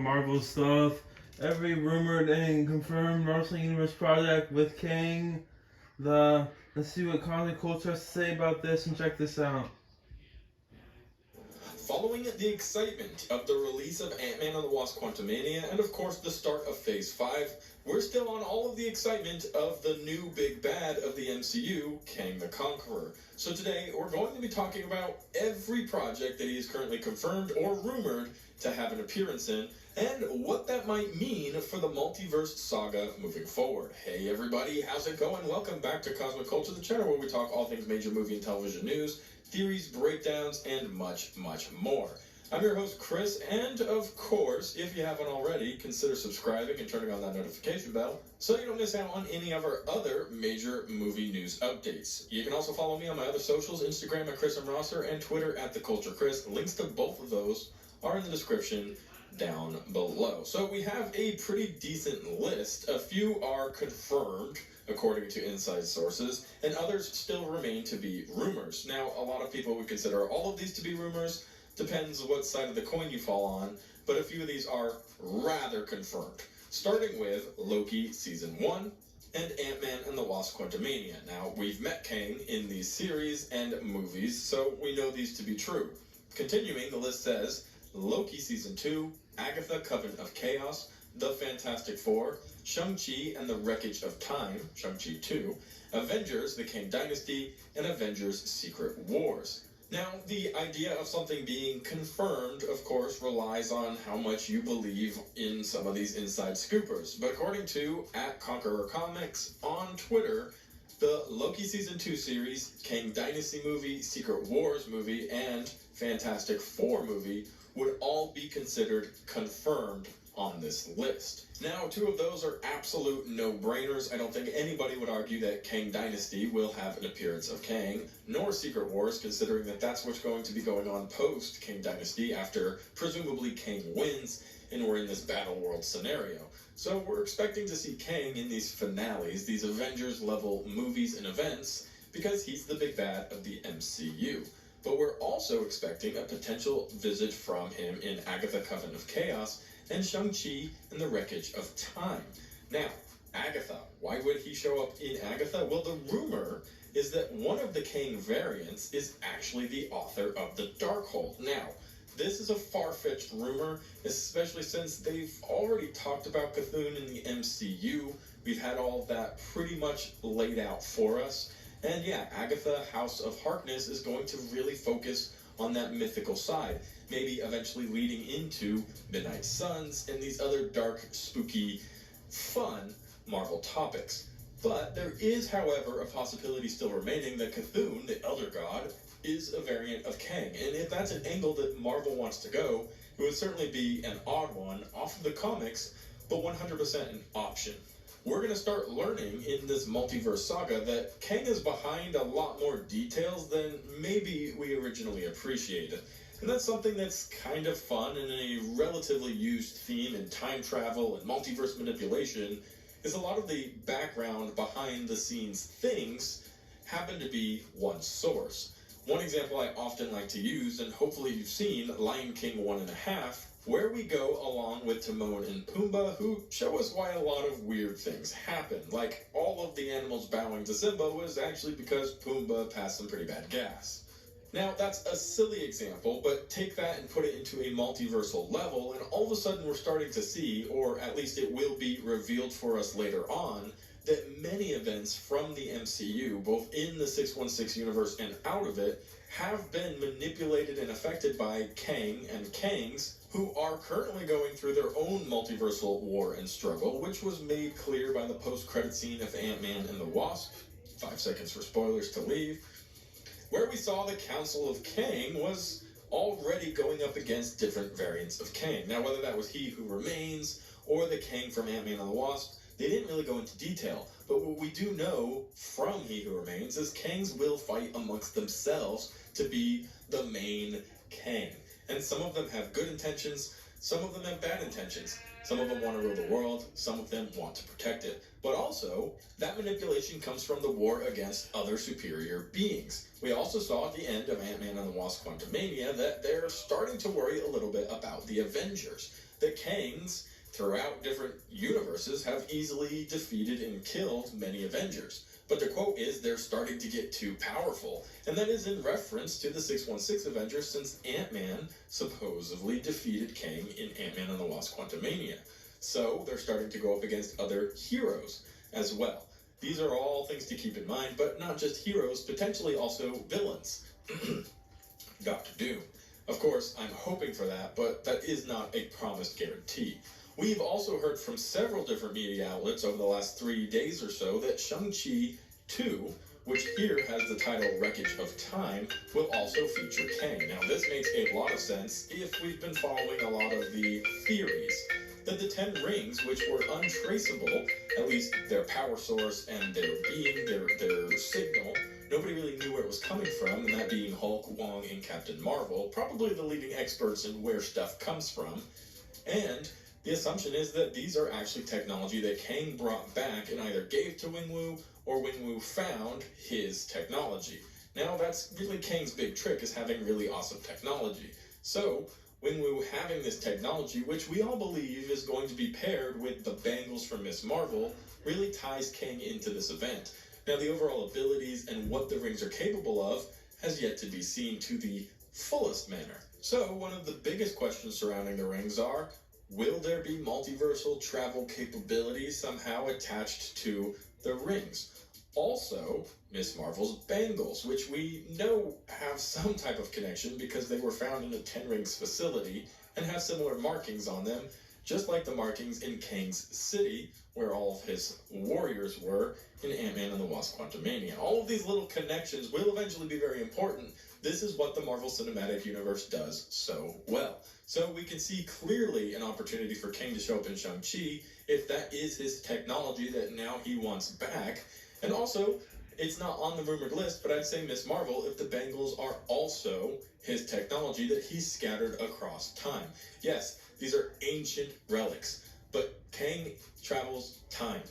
Marvel stuff, every rumored and confirmed Marvel Universe project with Kang. Let's see what Cosmic Culture has to say about this and check this out. Following the excitement of the release of Ant-Man and the Wasp: Quantumania, and of course the start of Phase 5, we're still on all of the excitement of the new big bad of the MCU, Kang the Conqueror. So today, we're going to be talking about every project that he is currently confirmed or rumored to have an appearance in, and what that might mean for the multiverse saga moving forward. Hey everybody, how's it going? Welcome back to Cosmic Culture, the channel where we talk all things major movie and television news, theories, breakdowns, and much, much more. I'm your host, Chris, and of course, if you haven't already, consider subscribing and turning on that notification bell so you don't miss out on any of our other major movie news updates. You can also follow me on my other socials, Instagram at Chris M. Rosser and Twitter at TheCultureChris. Links to both of those are in the description down below. So we have a pretty decent list. A few are confirmed, according to inside sources, and others still remain to be rumors. Now, a lot of people would consider all of these to be rumors. Depends what side of the coin you fall on, but a few of these are rather confirmed. Starting with Loki Season 1 and Ant-Man and the Wasp: Quantumania. Now, we've met Kang in these series and movies, so we know these to be true. Continuing, the list says Loki Season 2, Agatha Coven of Chaos, The Fantastic Four, Shang-Chi and the Wreckage of Time, Shang-Chi 2, Avengers, the Kang Dynasty, and Avengers Secret Wars. Now, the idea of something being confirmed, of course, relies on how much you believe in some of these inside scoopers. But according to @ConquerorComics on Twitter, the Loki Season 2 series, Kang Dynasty movie, Secret Wars movie, and Fantastic Four movie would all be considered confirmed on this list. Now, two of those are absolute no-brainers. I don't think anybody would argue that Kang Dynasty will have an appearance of Kang, nor Secret Wars, considering that that's what's going to be going on post-Kang Dynasty after presumably Kang wins and we're in this battle world scenario. So we're expecting to see Kang in these finales, these Avengers-level movies and events, because he's the big bad of the MCU. But we're also expecting a potential visit from him in Agatha Coven of Chaos and Shang-Chi and the Wreckage of Time. Now, Agatha, why would he show up in Agatha? Well, the rumor is that one of the Kang variants is actually the author of the Darkhold. Now, this is a far-fetched rumor, especially since they've already talked about Cthulhu in the MCU. We've had all of that pretty much laid out for us. And yeah, Agatha, House of Harkness, is going to really focus on that mythical side, maybe eventually leading into Midnight Suns and these other dark, spooky, fun Marvel topics. But there is, however, a possibility still remaining that Cthulhu, the Elder God, is a variant of Kang. And if that's an angle that Marvel wants to go, it would certainly be an odd one off of the comics, but 100% an option. We're going to start learning in this multiverse saga that Kang is behind a lot more details than maybe we originally appreciated. And that's something that's kind of fun and a relatively used theme in time travel and multiverse manipulation, is a lot of the background behind the scenes things happen to be one source. One example I often like to use, and hopefully you've seen, Lion King 1.5, where we go along with Timon and Pumbaa, who show us why a lot of weird things happen. Like, all of the animals bowing to Simba was actually because Pumbaa passed some pretty bad gas. Now, that's a silly example, but take that and put it into a multiversal level, and all of a sudden we're starting to see, or at least it will be revealed for us later on, that many events from the MCU, both in the 616 universe and out of it, have been manipulated and affected by Kang and Kangs, who are currently going through their own multiversal war and struggle, which was made clear by the post-credit scene of Ant-Man and the Wasp, 5 seconds for spoilers to leave, where we saw the Council of Kang was already going up against different variants of Kang. Now, whether that was He Who Remains or the Kang from Ant-Man and the Wasp, they didn't really go into detail, but what we do know from He Who Remains is Kangs will fight amongst themselves to be the main Kang. And some of them have good intentions, Some of them have bad intentions. Some of them want to rule the world. Some of them want to protect it. But also, that manipulation comes from the war against other superior beings. We also saw at the end of Ant-Man and the Wasp: Quantumania that they're starting to worry a little bit about the Avengers. The Kangs throughout different universes have easily defeated and killed many Avengers. But the quote is they're starting to get too powerful, and that is in reference to the 616 Avengers, since Ant-Man supposedly defeated Kang in Ant-Man and the Wasp: Quantumania. So they're starting to go up against other heroes as well. These are all things to keep in mind, but not just heroes, potentially also villains. Doctor Doom. Of course, I'm hoping for that, but that is not a promised guarantee. We've also heard from several different media outlets over the last 3 days or so that Shang-Chi 2, which here has the title Wreckage of Time, will also feature Kang. Now, this makes a lot of sense if we've been following a lot of the theories that the 10 rings, which were untraceable, at least their power source and their being, their signal, nobody really knew where it was coming from, and that being Hulk, Wong, and Captain Marvel, probably the leading experts in where stuff comes from. And the assumption is that these are actually technology that Kang brought back and either gave to Wing-Wu, or Wing-Wu found his technology. Now, that's really Kang's big trick, is having really awesome technology. So, Wing-Wu having this technology, which we all believe is going to be paired with the bangles from Miss Marvel, really ties Kang into this event. Now, the overall abilities and what the rings are capable of has yet to be seen to the fullest manner. So, one of the biggest questions surrounding the rings are, will there be multiversal travel capabilities somehow attached to the rings? Also, Miss Marvel's bangles, which we know have some type of connection because they were found in a 10 Rings facility and have similar markings on them, just like the markings in Kang's city, where all of his warriors were in Ant-Man and the Wasp: Quantumania. All of these little connections will eventually be very important. This is what the Marvel Cinematic Universe does so well. So we can see clearly an opportunity for Kang to show up in Shang-Chi if that is his technology that now he wants back. And also, it's not on the rumored list, but I'd say Miss Marvel if the bangles are also his technology that he's scattered across time. Yes, these are ancient relics, but Kang travels time.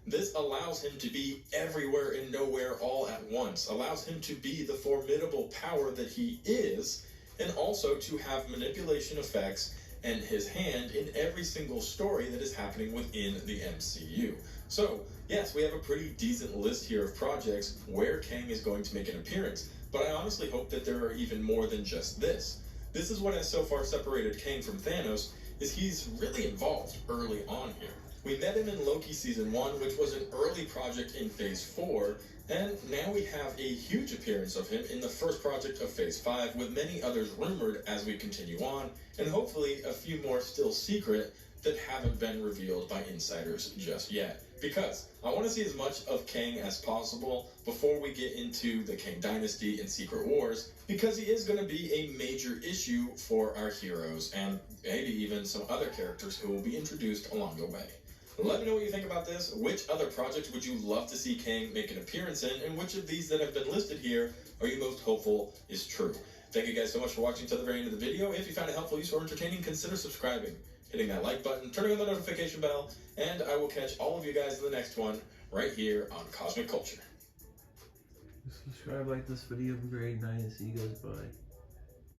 This allows him to be everywhere and nowhere all at once, allows him to be the formidable power that he is, and also to have manipulation effects and his hand in every single story that is happening within the MCU. So, yes, we have a pretty decent list here of projects where Kang is going to make an appearance, but I honestly hope that there are even more than just this. This is what has so far separated Kang from Thanos, is he's really involved early on here. We met him in Loki Season 1, which was an early project in Phase 4, and now we have a huge appearance of him in the first project of Phase 5, with many others rumored as we continue on, and hopefully a few more still secret that haven't been revealed by insiders just yet. Because I want to see as much of Kang as possible before we get into the Kang Dynasty and Secret Wars, because he is going to be a major issue for our heroes, and maybe even some other characters who will be introduced along the way. Let me know what you think about this. Which other projects would you love to see Kang make an appearance in, and which of these that have been listed here are you most hopeful is true? Thank you guys so much for watching to the very end of the video. If you found it helpful, useful, or entertaining, consider subscribing, hitting that like button, turning on the notification bell, and I will catch all of you guys in the next one right here on Cosmic Culture. Subscribe, like this video, have a great night, and see you guys, bye.